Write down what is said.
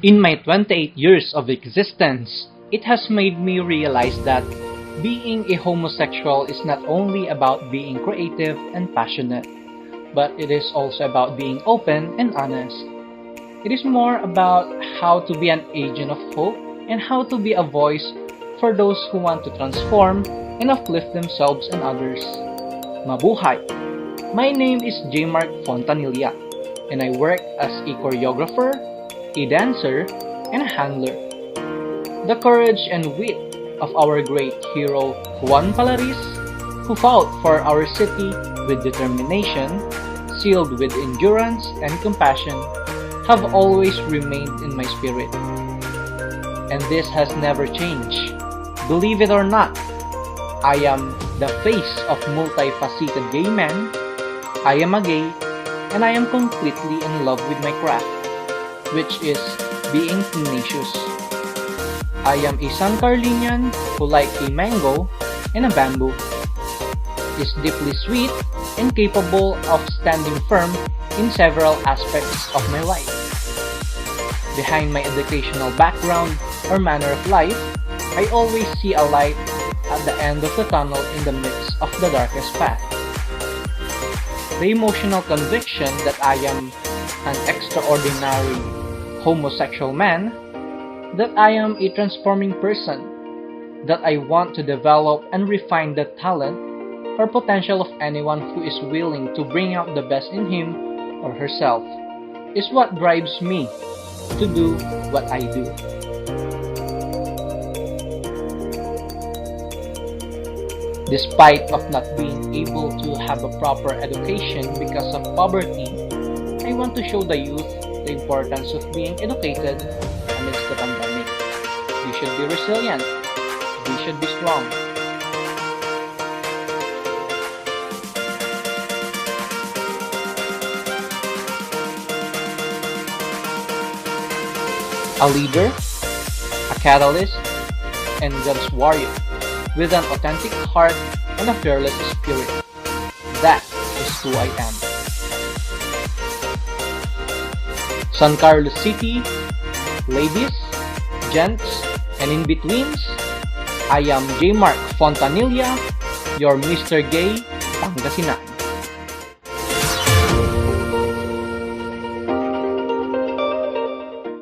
In my 28 years of existence, it has made me realize that being a homosexual is not only about being creative and passionate, but it is also about being open and honest. It is more about how to be an agent of hope and how to be a voice for those who want to transform and uplift themselves and others. Mabuhay! My name is Jaymark Fontanilla, and I work as a choreographer, a dancer, and a handler. The courage and wit of our great hero Juan Palaris, who fought for our city with determination, sealed with endurance and compassion, have always remained in my spirit. And this has never changed. Believe it or not, I am the face of multifaceted gay men. I am a gay, and I am completely in love with my craft, which is being tenacious. I am a San Carlinian who likes a mango and a bamboo, is deeply sweet and capable of standing firm in several aspects of my life. Behind my educational background or manner of life, I always see a light at the end of the tunnel in the midst of the darkest path. The emotional conviction that I am an extraordinary homosexual man, that I am a transforming person, that I want to develop and refine the talent or potential of anyone who is willing to bring out the best in him or herself, is what drives me to do what I do. Despite of not being able to have a proper education because of poverty, I want to show the youth the importance of being educated amidst the pandemic. We should be resilient. We should be strong. A leader, a catalyst, and God's warrior with an authentic heart and a fearless spirit. That is who I am. San Carlos City, ladies, gents, and in-betweens, I am Jaymark Fontanilla, your Mr. Gay Pangasinan.